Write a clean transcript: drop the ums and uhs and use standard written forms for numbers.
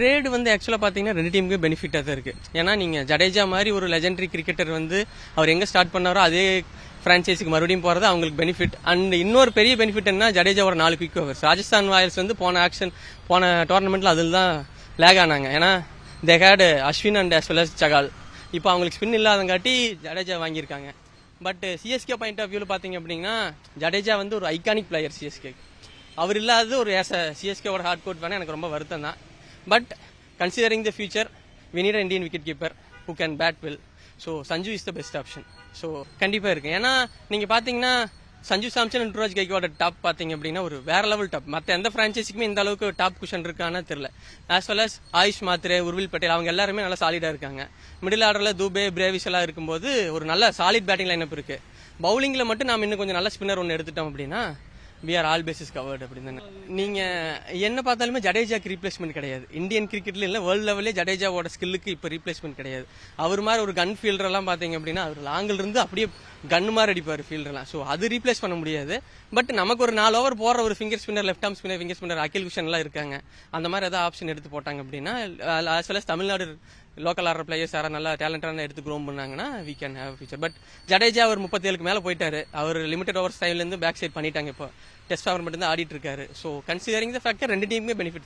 Trade வந்து ஆக்சுவலாக பார்த்தீங்கன்னா ரெண்டு டீமுக்கு பெனிஃபிட்டாக தான் இருக்குது. ஏன்னா நீங்கள் ஜடேஜா மாதிரி ஒரு லெஜெண்டரி கிரிக்கெட்டர் வந்து அவர் எங்கே ஸ்டார்ட் பண்ணாரோ அதே ஃப்ரான்ச்சைஸிக்கு மறுபடியும் போகிறது அவங்களுக்கு பெனிஃபிட். அண்ட் இன்னொரு பெரிய பெனிஃபிட் என்ன, ஜடேஜா ஒரு 4 குயிக் ஓவர்ஸ். ராஜஸ்தான் ராயல்ஸ் வந்து போன டோர்னமெண்ட்டில் அதில் தான் லேக் ஆனாங்க. ஏன்னா they had Ashwin and as well as Chahal. இப்போ அவங்களுக்கு ஸ்பின் இல்லாதங்காட்டி ஜடேஜா வாங்கியிருக்காங்க. பட் சிஎஸ்கே பாயிண்ட் ஆஃப் வியூவில் பார்த்தீங்க அப்படின்னா ஜடேஜா வந்து ஒரு ஐகானிக் பிளேயர் சிஎஸ்கே. அவர் இல்லாதது ஒரு சிஎஸ்கேவோட ஹார்ட் கோட் வேணால் எனக்கு ரொம்ப வருத்தம் தான். But considering the future, we need an Indian wicketkeeper who can bat well. So Sanju is the best option. So கண்டிப்பா இருக்கு. ஏன்னா நீங்க பாத்தீங்கன்னா சஞ்சு சாம்சன் அண்ட் ருத்ராஜ் கைக்வாட் டாப் பாத்தீங்க அப்படின்னா ஒரு வேற லெவல் டாப். மற்ற எந்த பிரான்ச்சைஸிக்குமே இந்த அளவுக்கு டாப் குஷன் இருக்கான்னு தெரியல. As well as Ayush Mhatre, Urvil Patel அவங்க எல்லாருமே நல்லா சாலிடா இருக்காங்க. மிடில் ஆர்டர்ல தூபே, பிரேவிஸ் எல்லாம் இருக்கும்போது ஒரு நல்ல சாலிட் பேட்டிங் லைனப் இருக்கு. பவுலிங்ல மட்டும் நாம இன்னும் கொஞ்சம் நல்ல ஸ்பின்னர் ஒன்று எடுத்துட்டோம் அப்படின்னா we are all bases covered அப்படின்னு. நீங்க என்ன பார்த்தாலுமே ஜடேஜாக்கு ரீப்ளேஸ்மெண்ட் கிடையாது. இந்தியன் கிரிக்கெட்ல இல்ல வேர்ல்ட் லெவல்லே ஜடேஜாவோட ஸ்கில்லுக்கு இப்ப ரீப்ளேஸ்மெண்ட் கிடையாது. அவர் மாதிரி ஒரு கன் ஃபீல்டர் எல்லாம் பாத்தீங்க அப்படின்னா அவர் லாங்கில் இருந்து அப்படியே கன் மாதிரி அடிப்பாரு ஃபீல்டர்லாம். ஸோ அது ரீப்ளேஸ் பண்ண முடியாது. பட் நமக்கு ஒரு 4 ஓவர் போற ஒரு finger spinner, left arm spinner, finger spinner அகில் குஷன் எல்லாம் இருக்காங்க. அந்த மாதிரி ஏதாவது ஆப்ஷன் எடுத்து போட்டாங்க அப்படின்னா as well as Tamil Nadu local ஆடுற பிளேயர்ஸ் யாராவது நல்லா டேலண்டான எடுத்து க்ரோம் பண்ணாங்கன்னா we can have future. But Jadeja அவர் 37க்கு மேல போயிட்டாரு. அவர் லிமிடெட் ஓவர்ஸ் டைம்ல இருந்து பேக் சைட் பண்ணிட்டாங்க. இப்போ டெஸ்ட் ஓவர் மட்டும் தான் ஆடிட்டு இருக்காரு. ஸோ கன்சிடரிங் த ஃபேக்டர் ரெண்டு டீமுமே பெனிஃபிட் தான்.